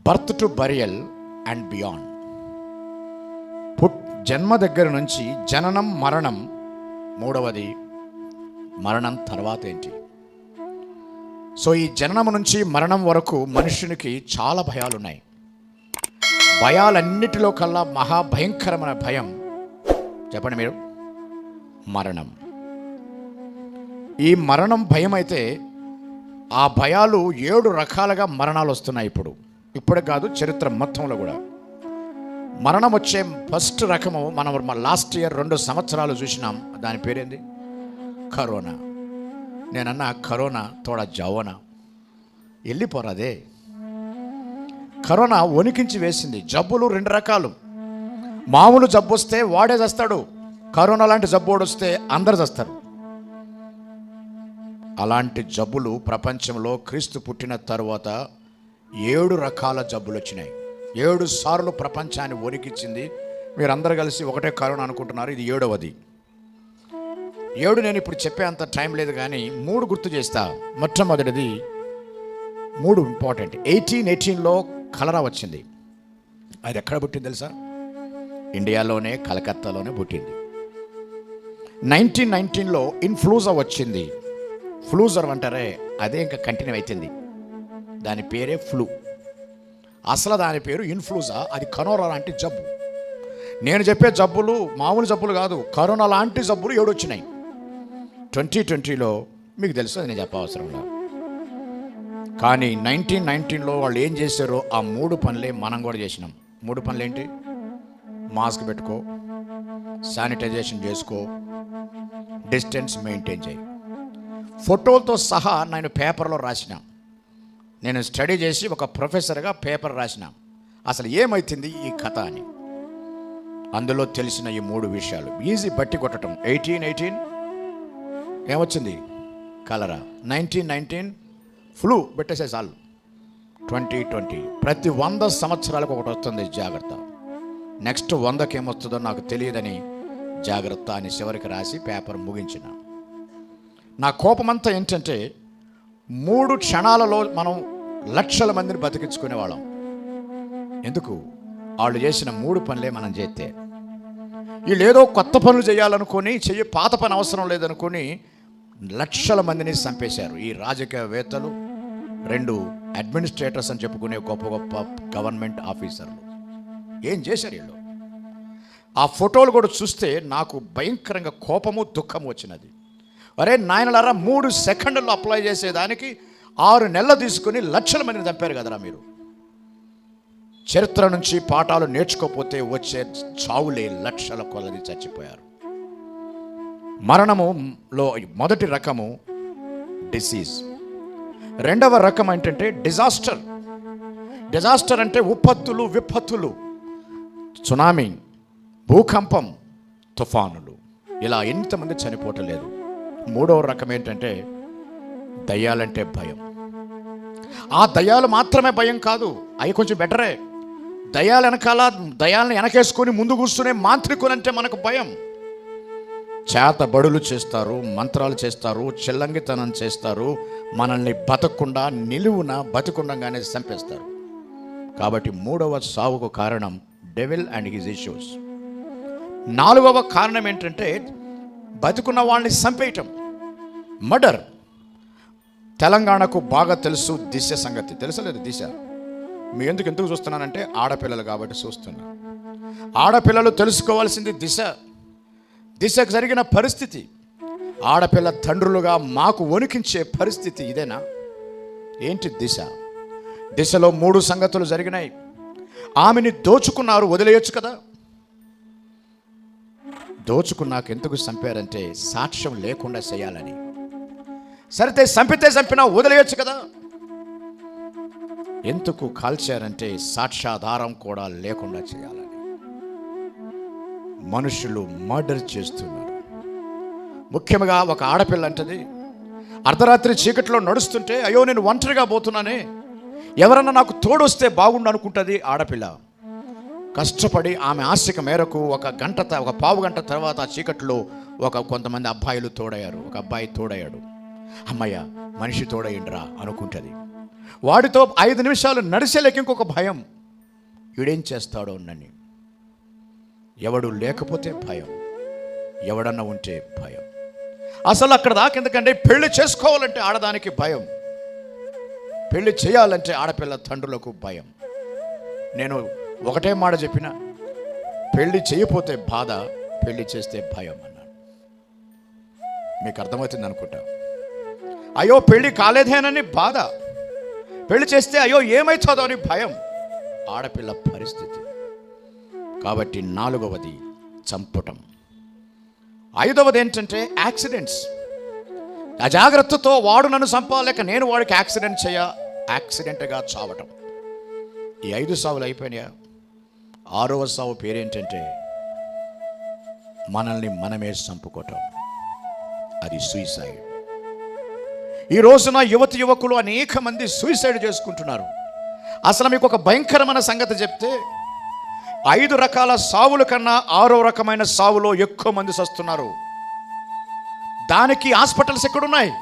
Birth to burial and beyond. జన్మ దగ్గర నుంచి జననం, మరణం, మూడవది మరణం తర్వాత ఏంటి? సో ఈ జననం నుంచి మరణం వరకు మనుషునికి చాలా భయాలున్నాయి. భయాలన్నిటిలో కల్లా మహాభయంకరమైన భయం చెప్పండి మీరు, మరణం. ఈ మరణం భయం అయితే ఆ భయాలు 7 రకాలుగా మరణాలు వస్తున్నాయి. ఇప్పుడు కాదు, చరిత్ర మొత్తంలో కూడా మరణం వచ్చే ఫస్ట్ రకము మనం లాస్ట్ ఇయర్ 2 సంవత్సరాలు చూసినాం. దాని పేరేంది? కరోనా. నేనన్నా కరోనా తోడ జవన వెళ్ళిపోరాదే. కరోనా వణికించి వేసింది. జబ్బులు 2 రకాలు. మామూలు జబ్బు వస్తే వాడే చస్తాడు, కరోనా లాంటి జబ్బు వస్తే అందరు చస్తారు. అలాంటి జబ్బులు ప్రపంచంలో క్రీస్తు పుట్టిన తర్వాత 7 రకాల జబ్బులు వచ్చినాయి. 7 సార్లు ప్రపంచాన్ని వణికించింది. మీరందరూ కలిసి ఒకటే కరోనా అనుకుంటున్నారు, ఇది 7వది. 7 నేను ఇప్పుడు చెప్పే అంత టైం లేదు, కానీ 3 గుర్తు చేస్తా. మొట్టమొదటిది 3 ఇంపార్టెంట్. 1818లో కలరా వచ్చింది. అది ఎక్కడ పుట్టింది తెలుసా? ఇండియాలోనే, కలకత్తాలోనే పుట్టింది. 1919లో ఇన్ఫ్లూజా వచ్చింది. ఫ్లూజర్ అంటారే, అదే ఇంకా కంటిన్యూ అవుతుంది. దాని పేరే ఫ్లూ. అసలు దాని పేరు ఇన్ఫ్లూజా. అది కరోనా లాంటి జబ్బు. నేను చెప్పే జబ్బులు మామూలు జబ్బులు కాదు, కరోనా లాంటి జబ్బులు 7 వచ్చినాయి. 2020లో మీకు తెలుసు, అది నేను చెప్పవసరం లేదు. కానీ 1919లో వాళ్ళు ఏం చేశారో ఆ 3 పనులే మనం కూడా చేసినాం. 3 పనులు ఏంటి? మాస్క్ పెట్టుకో, శానిటైజేషన్ చేసుకో, డిస్టెన్స్ మెయింటైన్ చేయి. ఫోటోలతో సహా నేను పేపర్లో రాసిన. నేను స్టడీ చేసి ఒక ప్రొఫెసర్గా పేపర్ రాసిన అసలు ఏమవుతుంది ఈ కథ అని. అందులో తెలిసిన ఈ 3 విషయాలు ఈజీ బట్టి కొట్టడం. 1818 ఏమొచ్చింది? కలరా. 1919 ఫ్లూ పెట్టేసే చాలు. 2020 ప్రతి 100 సంవత్సరాలకు ఒకటి వస్తుంది, జాగ్రత్త. నెక్స్ట్ 100కి ఏమొస్తుందో నాకు తెలియదని జాగ్రత్త అని చివరికి రాసి పేపర్ ముగించిన. నా కోపమంతా ఏంటంటే 3 క్షణాలలో మనం లక్షల మందిని బతికించుకునేవాళ్ళం. ఎందుకు? వాళ్ళు చేసిన 3 పనులే మనం చేస్తే. వీళ్ళు ఏదో కొత్త పనులు చేయాలనుకొని పాత పని అవసరం లేదనుకొని లక్షల మందిని చంపేశారు. ఈ రాజకీయవేత్తలు, 2 అడ్మినిస్ట్రేటర్స్ అని చెప్పుకునే గొప్ప గొప్ప గవర్నమెంట్ ఆఫీసర్లు ఏం చేశారు వీళ్ళు? ఆ ఫోటోలు కూడా చూస్తే నాకు భయంకరంగా కోపము, దుఃఖము వచ్చినది. అరే నాయనలారా, 3 సెకండ్లలో అప్లై చేసేదానికి 6 నెలలు తీసుకుని లక్షల మందిని చంపారు కదరా మీరు. చరిత్ర నుంచి పాఠాలు నేర్చుకోకపోతే వచ్చే చావులే లక్షల కొలది చచ్చిపోయారు. మరణములో మొదటి రకము డిసీజ్. 2వ రకం ఏంటంటే డిజాస్టర్. డిజాస్టర్ అంటే ఉపత్తులు, విపత్తులు, సునామీ, భూకంపం, తుఫానులు. ఇలా ఎంతమంది చనిపోవటం లేదు. 3వ రకం ఏంటంటే దయ్యాలంటే భయం. ఆ దయ్యాలు మాత్రమే భయం కాదు, అవి కొంచెం బెటరే. దయ్యాలు వెనకాల, దయ్యాలను వెనకేసుకొని ముందు కూర్చునే మాంత్రికులంటే మనకు భయం. చేతబడులు చేస్తారు, మంత్రాలు చేస్తారు, చిల్లంగితనం చేస్తారు, మనల్ని బతకకుండా, నిలువున బతికుండగానే చంపేస్తారు. కాబట్టి 3వ సావుకు కారణం డెవిల్ అండ్ హిజ్ ఇష్యూస్. 4వ కారణం ఏంటంటే బతుకున్న వాళ్ళని చంపేయటం, మర్డర్. తెలంగాణకు బాగా తెలుసు దిశ సంగతి. తెలుసలేదు దిశ? మీ ఎందుకు చూస్తున్నానంటే ఆడపిల్లలు కాబట్టి చూస్తున్నా. ఆడపిల్లలు తెలుసుకోవాల్సింది దిశ. దిశకు జరిగిన పరిస్థితి, ఆడపిల్ల తండ్రులుగా మాకు వణికించే పరిస్థితి ఇదేనా? ఏంటి దిశ? దిశలో 3 సంగతులు జరిగినాయి. ఆమెని దోచుకున్నారు, వదిలేయొచ్చు కదా. దోచుకున్నాక ఎందుకు చంపారంటే సాక్ష్యం లేకుండా చేయాలని. సరితే చంపినా వదిలేయొచ్చు కదా. ఎందుకు కాల్చారంటే సాక్ష్యాధారం కూడా లేకుండా చేయాలని. మనుషులు మర్డర్ చేస్తున్నారు. ముఖ్యంగా ఒక ఆడపిల్ల అంటది, అర్ధరాత్రి చీకట్లో నడుస్తుంటే అయ్యో నేను ఒంటరిగా పోతున్నానే, ఎవరన్నా నాకు తోడొస్తే బాగుండు అనుకుంటుంది ఆడపిల్ల. కష్టపడి ఆమె ఆశిక మేరకు ఒక పావు గంట తర్వాత ఆ చీకట్లో కొంతమంది అబ్బాయిలు తోడయ్యారు. ఒక అబ్బాయి తోడయ్యాడు. అమ్మయ్య మనిషి తోడయ్యిండ్రా అనుకుంటుంది. వాడితో 5 నిమిషాలు నడిచేలేక ఇంకొక భయం, వీడేం చేస్తాడో నన్ను. ఎవడు లేకపోతే భయం, ఎవడన్నా ఉంటే భయం. అసలు అక్కడ దాకా ఎందుకంటే పెళ్లి చేసుకోవాలంటే ఆడదానికి భయం, పెళ్లి చేయాలంటే ఆడపిల్ల తండ్రులకు భయం. నేను ఒకటే మాట చెప్పిన, పెళ్లి చేయకపోతే బాధ, పెళ్లి చేస్తే భయం అన్నాను. మీకు అర్థమవుతుంది అనుకుంటా. అయ్యో పెళ్లి కాలేదేనని బాధ, పెళ్లి చేస్తే అయ్యో ఏమవుతుందో అని భయం, ఆడపిల్ల పరిస్థితి. కాబట్టి 4వది చంపటం. 5వది ఏంటంటే యాక్సిడెంట్స్. అజాగ్రత్తతో వాడు నన్ను చంపాలేక నేను వాడికి యాక్సిడెంట్గా చావటం. ఈ 5 సావులు అయిపోయినాయా? 6వ సావు పేరేంటంటే మనల్ని మనమే చంపుకోవటం. అది సూసైడ్. ఈ రోజున యువకులు అనేక మంది సూసైడ్ చేసుకుంటున్నారు. అసలు మీకు ఒక భయంకరమైన సంగతి చెప్తే, 5 రకాల సావుల కన్నా 6వ రకమైన సావులో ఎక్కువ మంది చస్తున్నారు. దానికి హాస్పిటల్స్ ఎక్కడున్నాయి?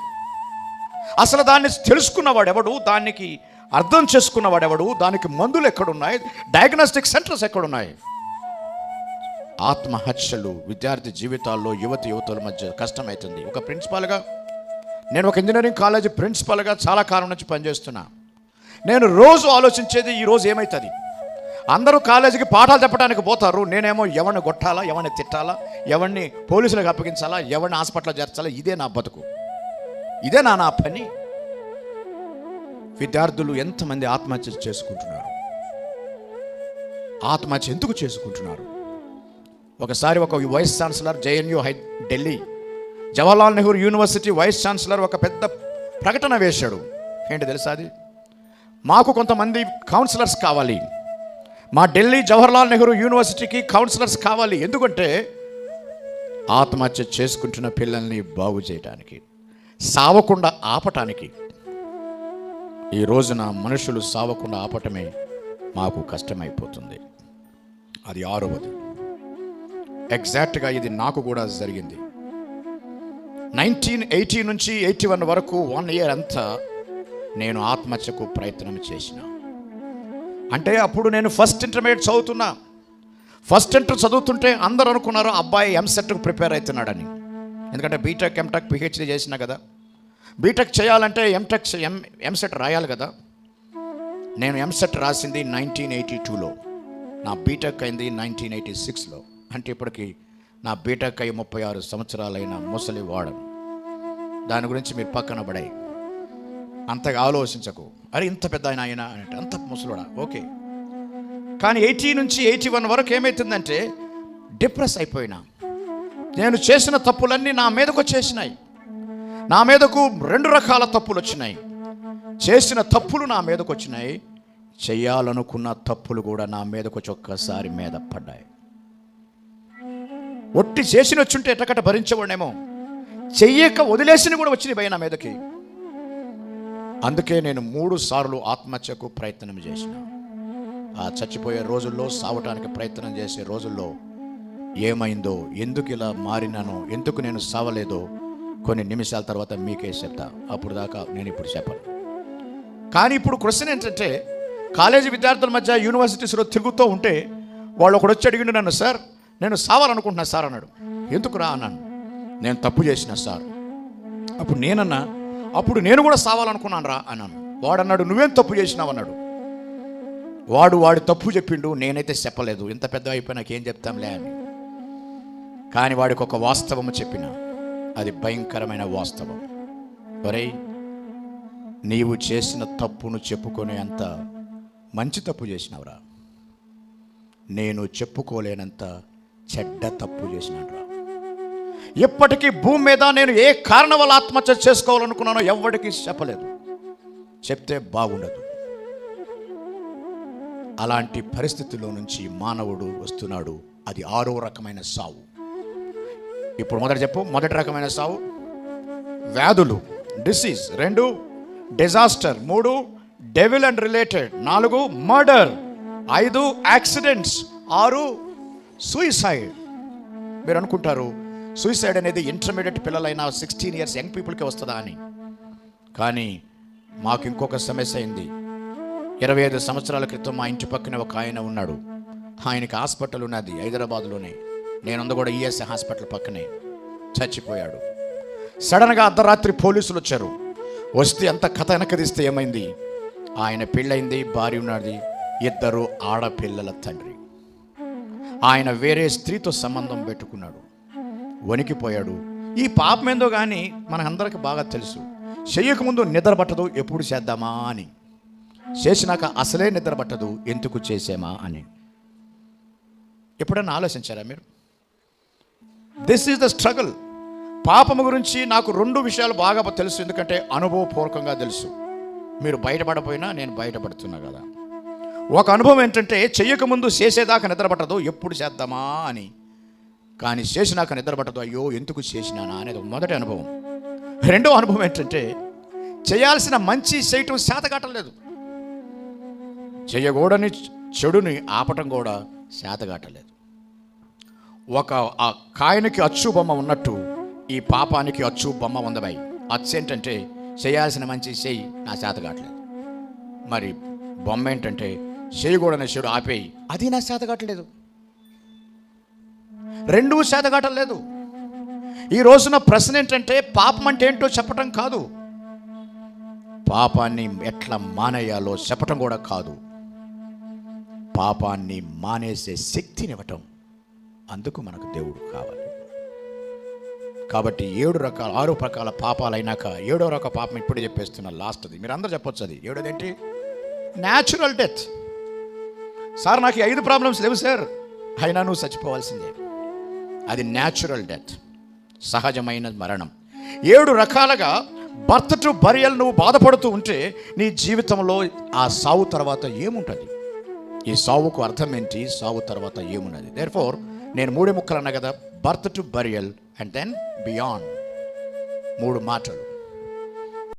అసలు దాన్ని తెలుసుకున్నవాడెవడు? దానికి అర్థం చేసుకున్నవాడెవడు? దానికి మందులు ఎక్కడున్నాయి? డయాగ్నోస్టిక్ సెంటర్స్ ఎక్కడున్నాయి? ఆత్మహత్యలు విద్యార్థి జీవితాల్లో యువతుల మధ్య కష్టమవుతుంది. ఒక ప్రిన్సిపాల్గా, నేను ఒక ఇంజనీరింగ్ కాలేజీ ప్రిన్సిపాల్గా చాలా కాలం నుంచి పనిచేస్తున్నా. నేను రోజు ఆలోచించేది, ఈరోజు ఏమవుతుంది? అందరూ కాలేజీకి పాఠాలు చెప్పడానికి పోతారు, నేనేమో ఎవరిని కొట్టాలా, ఎవరిని తిట్టాలా, ఎవరిని పోలీసులకు అప్పగించాలా, ఎవరిని హాస్పిటల్లో చేర్చాలా, ఇదే నా బతుకు, ఇదే నా పని. విద్యార్థులు ఎంతమంది ఆత్మహత్య చేసుకుంటున్నారు? ఆత్మహత్య ఎందుకు చేసుకుంటున్నారు? ఒకసారి ఒక vice chancellor, JNU Delhi Jawaharlal Nehru university vice chancellor ఒక పెద్ద ప్రకటన వేశాడు. ఏంటి తెలుసా అది? మాకు కొంతమంది కౌన్సిలర్స్ కావాలి, మా ఢిల్లీ జవహర్లాల్ నెహ్రూ యూనివర్సిటీకి కౌన్సిలర్స్ కావాలి. ఎందుకంటే ఆత్మహత్య చేసుకుంటున్న పిల్లల్ని బాగు చేయడానికి, సావకుండా ఆపటానికి. ఈ రోజున మనుషులు సావకుండా ఆపటమే మాకు కష్టమైపోతుంది. అది 6వది. ఎగ్జాక్ట్గా ఇది నాకు కూడా జరిగింది. 1980 నుంచి 81 వరకు 1 year అంతా నేను ఆత్మహత్యకు ప్రయత్నం చేసిన. అంటే అప్పుడు నేను ఫస్ట్ ఇంటర్మీడియట్ చదువుతున్నా. ఫస్ట్ ఇంటర్ చదువుతుంటే అందరూ అనుకున్నారు అబ్బాయి ఎంసెట్కు ప్రిపేర్ అవుతున్నాడని. ఎందుకంటే బీటెక్, ఎంటెక్, PhD చేసినా కదా. బీటెక్ చేయాలంటే ఎంసెట్ రాయాలి కదా. నేను ఎంసెట్ రాసింది 1982లో, నా బీటెక్ అయింది 1986లో. అంటే ఇప్పటికి నా బీటెక్ అయ్యి 36 సంవత్సరాలైన ముసలి వాడను. దాని గురించి మీరు పక్కన పడాయి, అంతగా ఆలోచించకు. అరే ఇంత పెద్ద ఆయన అంటే అంత ముసలోడా, ఓకే. కానీ 80 నుంచి 81 వరకు ఏమవుతుందంటే డిప్రెస్ అయిపోయినా. నేను చేసిన తప్పులన్నీ నా మీదకు వచ్చేసినాయి. నా మీదకు 2 రకాల తప్పులు వచ్చినాయి. చేసిన తప్పులు నా మీదకు వచ్చినాయి, చెయ్యాలనుకున్న తప్పులు కూడా నా మీదకు వచ్చి ఒక్కసారి మీద పడ్డాయి. ఒట్టి చేసిన వచ్చుంటే ఎట్టకట్ట భరించేవాడేమో, చెయ్యక వదిలేసిన కూడా వచ్చినాయి భయ నా మీదకి. అందుకే నేను 3 సార్లు ఆత్మహత్యకు ప్రయత్నం చేసిన. ఆ చచ్చిపోయే రోజుల్లో, సావటానికి ప్రయత్నం చేసే రోజుల్లో ఏమైందో, ఎందుకు ఇలా మారినానో, ఎందుకు నేను సావలేదో కొన్ని నిమిషాల తర్వాత మీకే చెప్తా. అప్పుడు దాకా నేను ఇప్పుడు చెప్పను. కానీ ఇప్పుడు క్వశ్చన్ ఏంటంటే, కాలేజీ విద్యార్థుల మధ్య యూనివర్సిటీస్లో తిరుగుతూ ఉంటే వాళ్ళు ఒకడు వచ్చి అడిగిండు నన్ను, సార్ నేను సావాలనుకుంటున్నా సార్ అన్నాడు. ఎందుకు రా అన్నాను. నేను తప్పు చేసిన సార్. అప్పుడు నేనన్నా, అప్పుడు నేను కూడా సావాలనుకున్నాను రా అన్నాను. వాడన్నాడు నువ్వేం తప్పు చేసినావు అన్నాడు. వాడు తప్పు చెప్పిండు, నేనైతే చెప్పలేదు. ఇంత పెద్ద అయిపోయి నాకేం చెప్తాంలే అని. కానీ వాడికి ఒక వాస్తవం చెప్పిన, అది భయంకరమైన వాస్తవం. ఒరేయ్, నీవు చేసిన తప్పును చెప్పుకునే అంత మంచి తప్పు చేసినవరా, నేను చెప్పుకోలేనంత చెడ్డ తప్పు చేసినాడురా. ఇప్పటికీ భూమి మీద నేను ఏ కారణం వల్ల ఆత్మహత్య చేసుకోవాలనుకున్నానో ఎవరికి చెప్పలేదు, చెప్తే బాగుండదు. అలాంటి పరిస్థితుల్లో నుంచి మానవుడు వస్తున్నాడు. అది 6వ రకమైన సావు. ఇప్పుడు మొదటి చెప్పు. మొదటి రకమైన సావు వ్యాధులు, disease. 2 disaster. 3 devil and related. 4 murder. 5 accidents. 6 suicide. మీరు అనుకుంటారు సూసైడ్ అనేది ఇంటర్మీడియట్ పిల్లలైన 16 years యంగ్ పీపుల్కి వస్తుందా అని. కానీ మాకు ఇంకొక సమస్య అయింది. 25 సంవత్సరాల క్రితం మా ఇంటి పక్కన ఒక ఆయన ఉన్నాడు. ఆయనకి హాస్పిటల్ ఉన్నది హైదరాబాద్లోనే. నేనుంది కూడా ఈఎస్ఐ హాస్పిటల్ పక్కనే. చచ్చిపోయాడు. సడన్గా అర్ధరాత్రి పోలీసులు వచ్చారు. వస్తే అంత కథ వెనకదిస్తే ఏమైంది, ఆయన పెళ్ళైంది, భార్య ఉన్నది, 2 ఆడపిల్లల తండ్రి. ఆయన వేరే స్త్రీతో సంబంధం పెట్టుకున్నాడు. వణికిపోయాడు. ఈ పాపం ఏందో కానీ మనకందరికి బాగా తెలుసు. చెయ్యకముందు నిద్ర పట్టదు, ఎప్పుడు చేద్దామా అని. చేసినాక అసలే నిద్ర పట్టదు, ఎందుకు చేసామా అని. ఎప్పుడైనా ఆలోచించారా మీరు? This is the struggle. పాపము గురించి నాకు 2 విషయాలు బాగా తెలుసు, ఎందుకంటే అనుభవపూర్వకంగా తెలుసు. మీరు బయటపడపోయినా నేను బయటపడుతున్నా కదా. ఒక అనుభవం ఏంటంటే, చెయ్యకముందు చేసేదాకా నిద్రపట్టదు, ఎప్పుడు చేద్దామా అని. కానీ చేసినాక నిద్రపట్టదు, అయ్యో ఎందుకు చేసినానా అనేది మొదటి అనుభవం. రెండో అనుభవం ఏంటంటే, చేయాల్సిన మంచి చేయటం శాతగాటలేదు, చేయకూడని చెడుని ఆపటం కూడా శాతగాటలేదు. ఒక ఆ కాయనికి అచ్చు బొమ్మ ఉన్నట్టు ఈ పాపానికి అచ్చు బొమ్మ ఉందబాయి. అచ్చు ఏంటంటే చేయాల్సిన మంచి చేయి, నా శాతగాటలేదు. మరి బొమ్మ ఏంటంటే చేయకూడని చెడు ఆపేయి, అది నా శాతగాటలేదు. 2 శాతగాటలేదు. ఈ రోజున ప్రశ్న ఏంటంటే, పాపం అంటే ఏంటో చెప్పటం కాదు, పాపాన్ని ఎట్లా మానేయాలో చెప్పటం కూడా కాదు, పాపాన్ని మానేసే శక్తినివ్వటం. అందుకు మనకు దేవుడు కావాలి. కాబట్టి 6 రకాల పాపాలు అయినాక 7వ రకం పాపం ఇప్పుడే చెప్పేస్తున్నా, లాస్ట్ది. మీరు అందరూ చెప్పొచ్చు, అది 7వది ఏంటి? Natural death. సార్ నాకు 5 ప్రాబ్లమ్స్ లేవు సార్, అయినా నువ్వు చచ్చిపోవాల్సిందే. అది న్యాచురల్ డెత్, సహజమైన మరణం. 7 రకాలుగా బర్త్ టు బరియల్ నువ్వు బాధపడుతూ ఉంటే నీ జీవితంలో ఆ సావు తర్వాత ఏముంటుంది? ఈ సావుకు అర్థం ఏంటి? సావు తర్వాత ఏమున్నది? దేర్ఫోర్ నేను 3 ముక్కలు అన్నా కదా, birth to burial and then beyond. 3 మాటలు.